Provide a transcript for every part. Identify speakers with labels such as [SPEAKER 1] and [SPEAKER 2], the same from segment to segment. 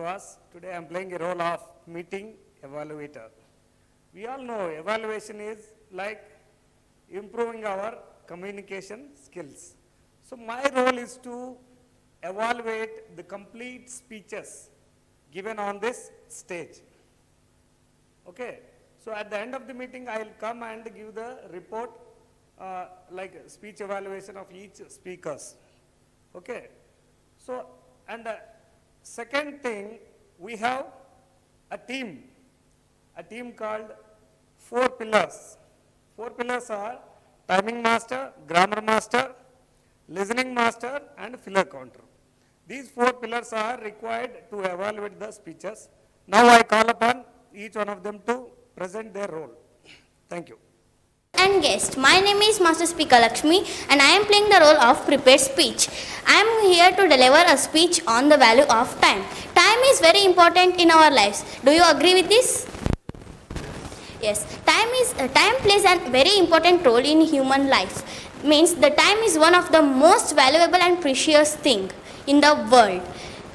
[SPEAKER 1] Srinivas. Today I am playing a role of meeting evaluator. We all know evaluation is like improving our communication skills. So my role is to evaluate the complete speeches given on this stage. Okay. So at the end of the meeting, I will come and give the report like speech evaluation of each speakers. Okay. So, and second thing, we have a team called 4 pillars. 4 pillars are timing master, grammar master, listening master, and filler counter. These 4 pillars are required to evaluate the speeches. Now I call upon each one of them to present their role. Thank you.
[SPEAKER 2] And guest, my name is Master Speaker Lakshmi and I am playing the role of prepared speech. I am here to deliver a speech on the value of time. Time is very important in our lives. Do you agree with this? Yes, time plays a very important role in human life. Means the time is one of the most valuable and precious thing in the world.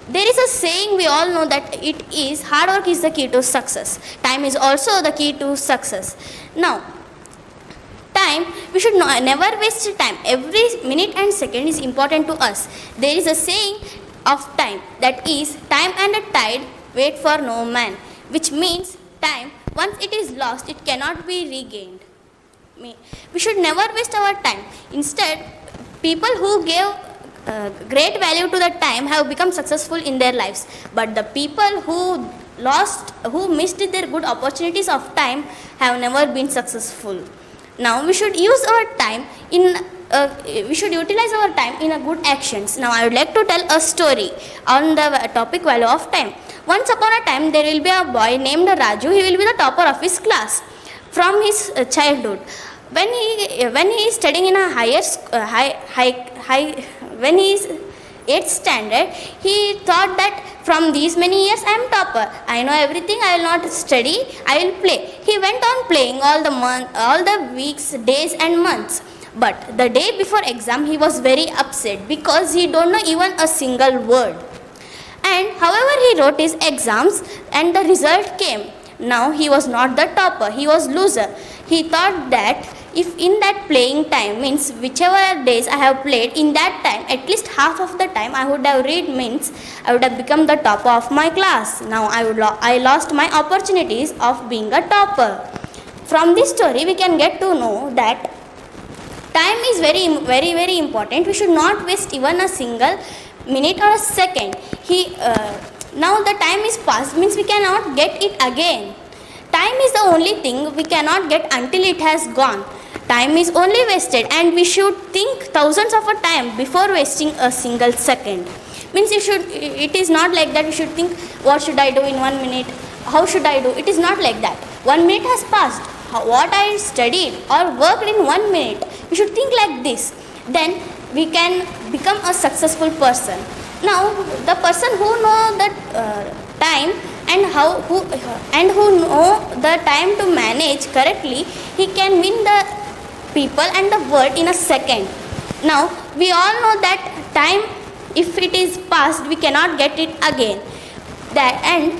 [SPEAKER 2] There is a saying we all know that it is hard work is the key to success. Time is also the key to success. Now, time, we should never waste time. Every minute and second is important to us. There is a saying of time that is time and a tide wait for no man, which means time, once it is lost, it cannot be regained. We should never waste our time. Instead, people who gave great value to the time have become successful in their lives. But the people who missed their good opportunities of time have never been successful. Now we should use our time we should utilize our time in a good actions. Now I would like to tell a story on the topic value of time. Once upon a time there will be a boy named Raju. He will be the topper of his class from his childhood. When he is studying in a when he is 8th standard, he thought that from these many years I am topper. I know everything. I will not study. I will play. He went on playing all the weeks, days, and months. But the day before exam, he was very upset because he don't know even a single word. And however, he wrote his exams, and the result came. Now he was not the topper. He was loser. He thought that if in that playing time, means whichever days I have played, in that time, at least half of the time I would have read, means I would have become the topper of my class. Now I lost my opportunities of being a topper. From this story we can get to know that time is very important. We should not waste even a single minute or a second. Now the time is past, means we cannot get it again. Time is the only thing we cannot get until it has gone. Time is only wasted, and we should think thousands of a time before wasting a single second. Means it is not like that. You should think, what should I do in 1 minute? How should I do? It is not like that. 1 minute has passed. What I studied or worked in 1 minute. We should think like this. Then we can become a successful person. Now, the person who know the time and who know the time to manage correctly, he can win the people and the world in a second. Now, we all know that time, if it is past, we cannot get it again. And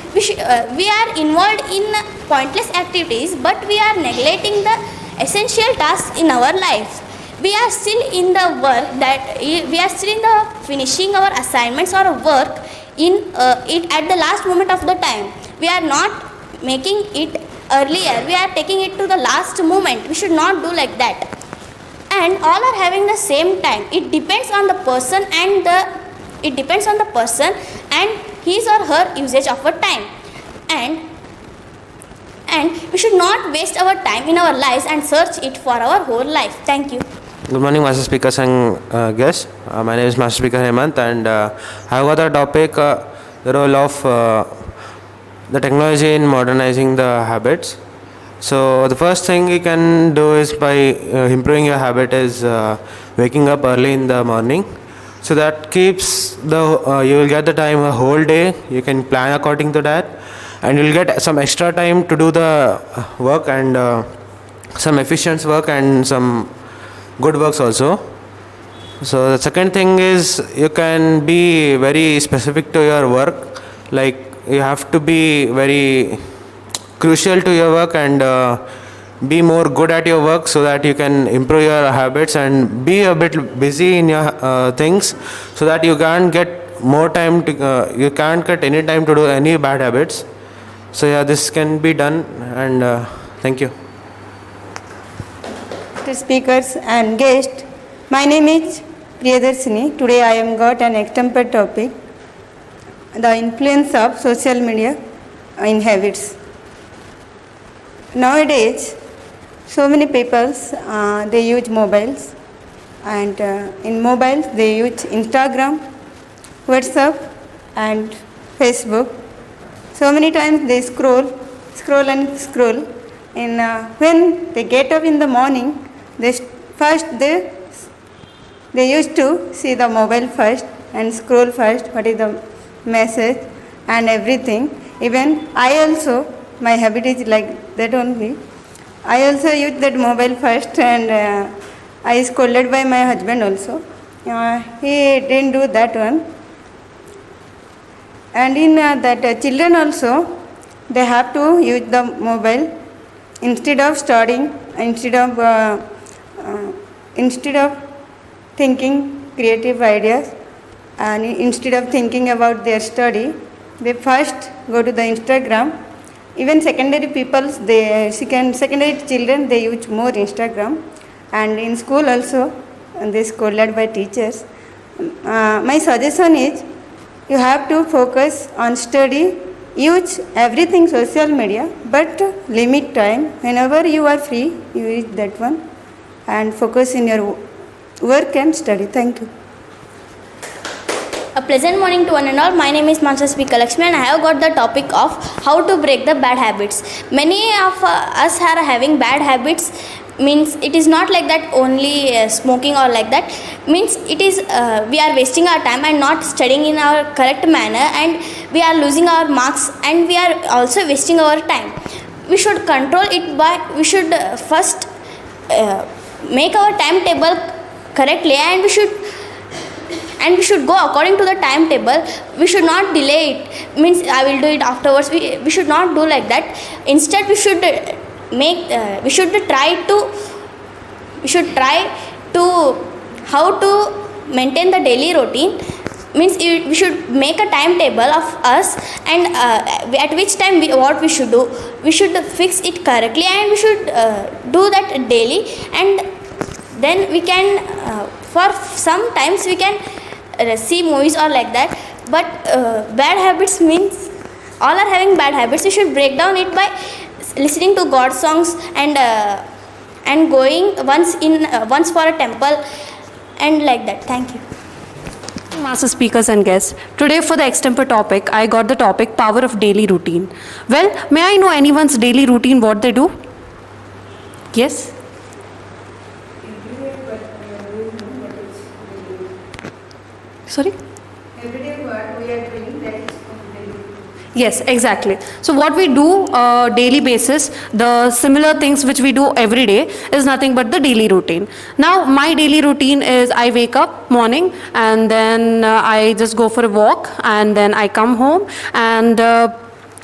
[SPEAKER 2] we are involved in pointless activities, but we are neglecting the essential tasks in our life. We are still in the work we are still in the finishing our assignments or work in it at the last moment of the time. We are not making it earlier. We are taking it to the last moment. We should not do like that. And all are having the same time. It depends on the person and his or her usage of a time. And we should not waste our time in our lives and search it for our whole life. Thank you.
[SPEAKER 3] Good morning, Master Speakers and guests. My name is Master Speaker Hemant, and I have got the topic, the role of the technology in modernizing the habits. So the first thing you can do is by improving your habit is waking up early in the morning. So that keeps you will get the time a whole day. You can plan according to that, and you'll get some extra time to do the work and some efficient work and some good works also. So the second thing is you can be very specific to your work, like you have to be very crucial to your work and be more good at your work so that you can improve your habits and be a bit busy in your things so that you can't get more time to you can't get any time to do any bad habits. So yeah, this can be done, and thank you.
[SPEAKER 4] To speakers and guests, my name is Priyadarshini. Today I am got an extempore topic, the influence of social media in habits. Nowadays, so many people they use mobiles, and in mobiles they use Instagram, WhatsApp and Facebook. So many times they scroll and scroll. And when they get up in the morning, they used to see the mobile first and scroll first, what is the message and everything. Even I also, my habit is like that only. I also use that mobile first, and I scolded by my husband also. He didn't do that one. And in that children also, they have to use the mobile instead of studying, instead of thinking creative ideas, and instead of thinking about their study, they first go to the Instagram. Even secondary peoples, secondary children, they use more Instagram, and in school also, and they scolded by teachers. My suggestion is, you have to focus on study, use everything social media, but limit time. Whenever you are free, you use that one, and focus in your work and study. Thank you.
[SPEAKER 2] A pleasant morning to one and all. My name is Mansa Speaker Lakshmi, and I have got the topic of how to break the bad habits. Many of us are having bad habits. Means it is not like that only smoking or like that. Means it is we are wasting our time and not studying in our correct manner, and we are losing our marks, and we are also wasting our time. We should control it by, we should first make our timetable correctly, and we should go according to the timetable. We should not delay it. Means I will do it afterwards. We should not do like that. Instead, we should try to how to maintain the daily routine. Means we should make a timetable of us, and at which time what we should do. We should fix it correctly, and we should do that daily, and then we can for sometimes we can see movies or like that. But bad habits means all are having bad habits. We should break down it by listening to God songs, and going once for a temple and like that. Thank you.
[SPEAKER 5] Master speakers and guests, today for the extempore topic, I got the topic power of daily routine. Well, may I know anyone's daily routine, what they do? Yes? Sorry?
[SPEAKER 4] Every day what we are doing, that is daily.
[SPEAKER 5] Yes, exactly. So what we do daily basis, the similar things which we do every day is nothing but the daily routine. Now my daily routine is I wake up morning, and then I just go for a walk, and then I come home, and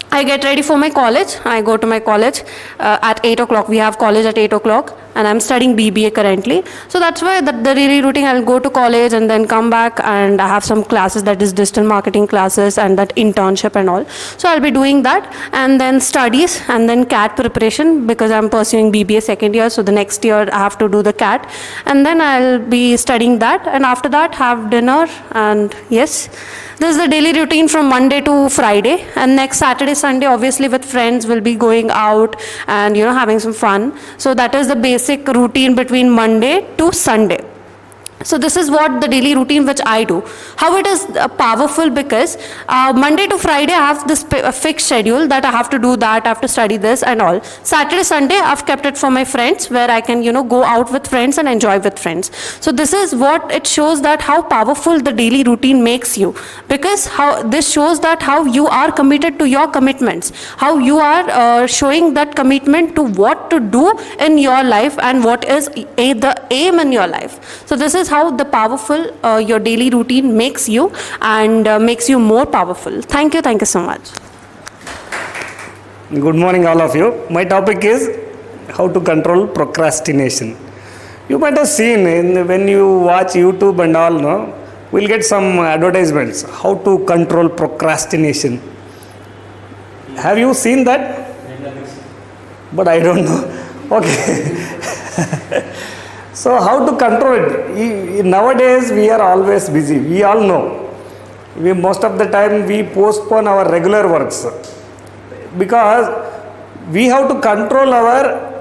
[SPEAKER 5] I get ready for my college. I go to my college at 8 o'clock. We have college at 8 o'clock, and I'm studying BBA currently. So that's why the daily routine, I'll go to college and then come back, and I have some classes, that is digital marketing classes and that internship and all. So I'll be doing that, and then studies, and then CAT preparation, because I'm pursuing BBA second year. So the next year I have to do the CAT, and then I'll be studying that, and after that have dinner. And yes, this is the daily routine from Monday to Friday, and next Saturday, Sunday, obviously with friends we'll be going out and having some fun. So that is the basic routine between Monday to Sunday. So this is what the daily routine which I do. How it is powerful, because Monday to Friday I have this fixed schedule that I have to do that, I have to study this and all. Saturday, Sunday I've kept it for my friends, where I can go out with friends and enjoy with friends. So this is what it shows, that how powerful the daily routine makes you, because how this shows that how you are committed to your commitments, how you are showing that commitment to what to do in your life and what is the aim in your life. So this is how the powerful your daily routine makes you, and makes you more powerful. Thank you so much.
[SPEAKER 1] Good morning, all of you. My topic is how to control procrastination. You might have seen when you watch YouTube and all, no, we'll get some advertisements. How to control procrastination. Have you seen that? But I don't know. Okay. So how to control it? Nowadays we are always busy. We all know. Most of the time we postpone our regular works because we have to control our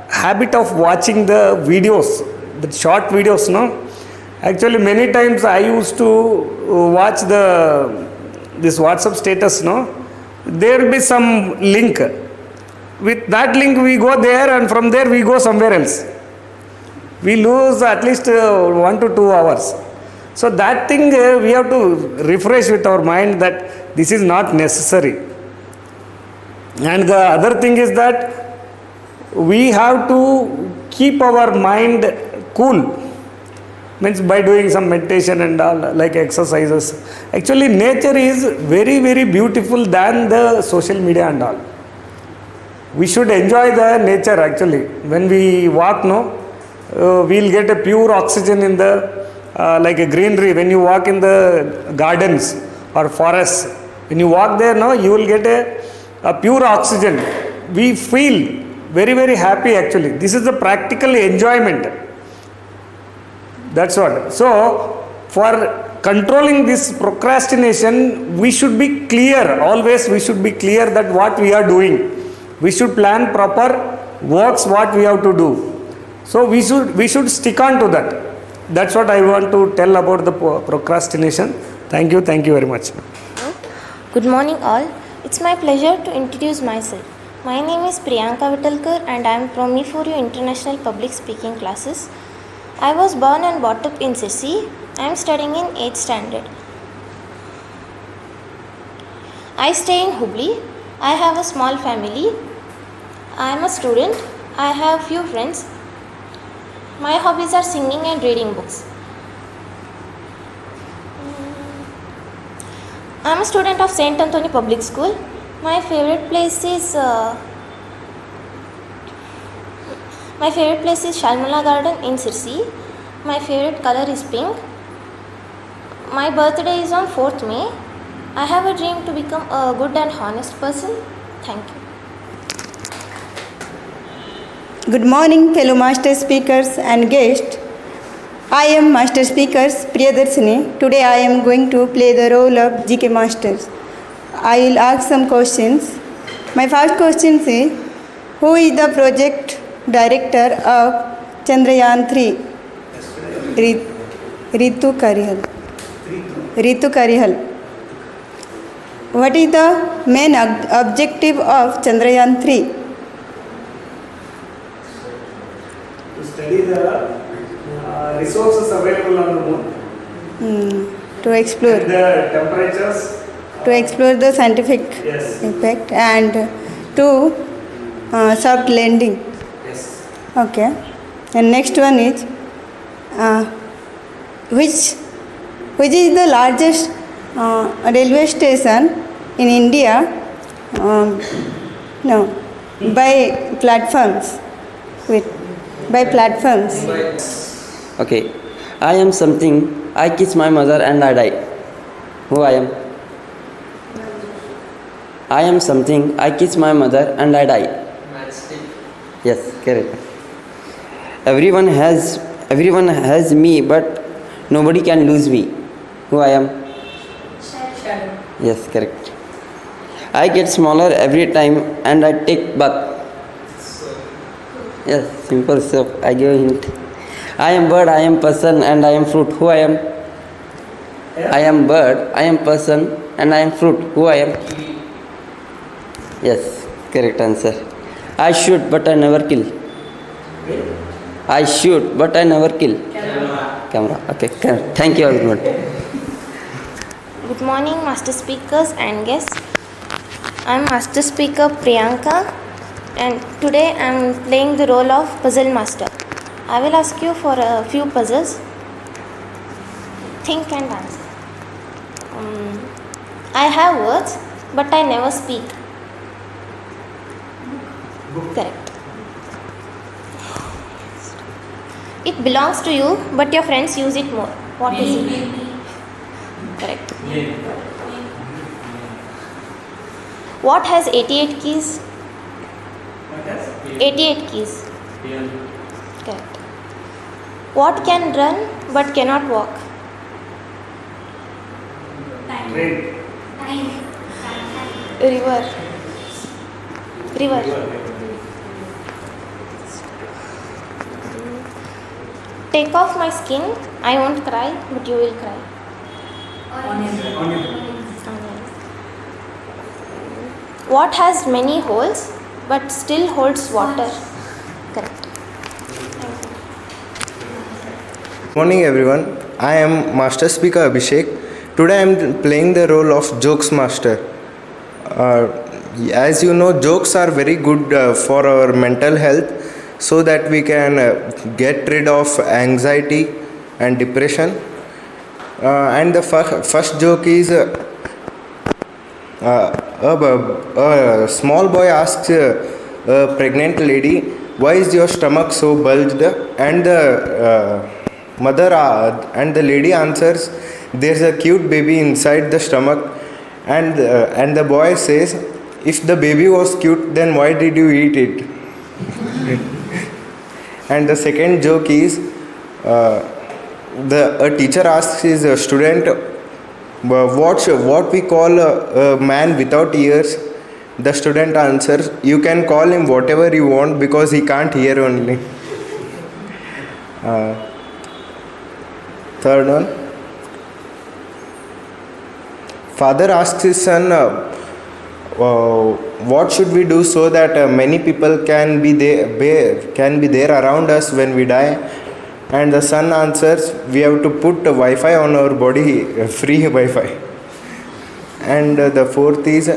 [SPEAKER 1] habit of watching the videos, the short videos, no? Actually many times I used to watch this WhatsApp status, no? There will be some link. With that link we go there, and from there we go somewhere else. We lose at least 1 to 2 hours. So that thing we have to refresh with our mind that this is not necessary. And the other thing is that we have to keep our mind cool. Means by doing some meditation and all, like exercises. Actually nature is very, very beautiful than the social media and all. We should enjoy the nature actually. When we walk, no, we'll get a pure oxygen in the like a greenery. When you walk in the gardens or forests, when you walk there, no, you will get a pure oxygen. We feel very, very happy actually. This is the practical enjoyment. That's what. So for controlling this procrastination, we should be clear. Always we should be clear that what we are doing. We should plan proper works what we have to do. So we should stick on to that. That's what I want to tell about the procrastination. Thank you very much.
[SPEAKER 6] Good morning all. It's my pleasure to introduce myself. My name is Priyanka Vittalkar and I am from ME4U International Public Speaking Classes. I was born and brought up in Sirsi. I am studying in 8th standard. I stay in Hubli. I have a small family. I am a student. I have few friends. My hobbies are singing and reading books. I am a student of St. Anthony Public School. My favorite place is Shalmala Garden in Sirsi. My favorite color is pink. My birthday is on 4th May. I have a dream to become a good and honest person. Thank you.
[SPEAKER 4] Good morning, fellow master speakers and guests. I am Master Speaker Priyadarshini. Today I am going to play the role of GK Masters. I will ask some questions. My first question is, who is the project director of Chandrayaan 3? Ritu Karihal. What is the main objective of Chandrayaan 3?
[SPEAKER 1] To study the resources available on the moon.
[SPEAKER 4] To explore.
[SPEAKER 1] And the temperatures.
[SPEAKER 4] To explore the scientific effect and to soft landing.
[SPEAKER 1] Yes.
[SPEAKER 4] Okay. And next one is, which is the largest railway station in India? By platforms. By platforms.
[SPEAKER 7] Okay, I am something. I kiss my mother and I die. Who I am? I am something. I kiss my mother and I die. Yes, correct. Everyone has me, but nobody can lose me. Who I am?
[SPEAKER 8] Shadow.
[SPEAKER 7] Yes, correct. I get smaller every time and I take bath. Yes, simple stuff. I give a hint. I am bird, I am person and I am fruit. Who I am? I am bird, I am person and I am fruit. Who I am? Yes, correct answer. I shoot but I never kill. I shoot but I never kill. Camera. Okay, thank you everyone.
[SPEAKER 6] Good morning, Master Speakers and guests. I am Master Speaker Priyanka and today I am playing the role of Puzzle Master. I will ask you for a few puzzles. Think and answer. I have words but I never speak. Correct. It belongs to you, but your friends use it more. What is it? Correct. What has 88 keys? 88 keys. Correct. What can run but cannot walk?
[SPEAKER 1] Train.
[SPEAKER 6] River. River. Take off my skin, I won't cry, but you will cry. Onion. What has many holes but still holds water? Correct.
[SPEAKER 9] Morning everyone, I am Master Speaker Abhishek. Today I am playing the role of Jokes Master. As you know, jokes are very good for our mental health so that we can get rid of anxiety and depression. And the first joke is a small boy asks a pregnant lady, "Why is your stomach so bulged?" And the mother and the lady answers, "There's a cute baby inside the stomach." And the boy says, "If the baby was cute, then why did you eat it?" And the second joke is a teacher asks his student, what we call a man without ears. The student answers, "You can call him whatever you want because he can't hear only." Third one. Father asks his son, what should we do so that many people can be there around us when we die? And the son answers, "We have to put Wi-Fi on our body, free Wi-Fi." And the fourth is,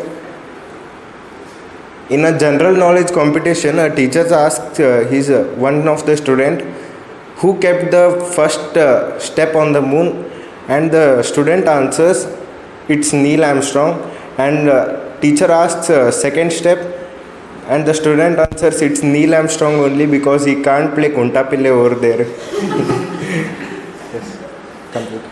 [SPEAKER 9] in a general knowledge competition, a teacher asked one of the student, "Who kept the first step on the moon?" And the student answers, "It's Neil Armstrong." And teacher asks second step, and the student answers, "It's Neil Armstrong only because he can't play Kuntapille over there." Yes, complete.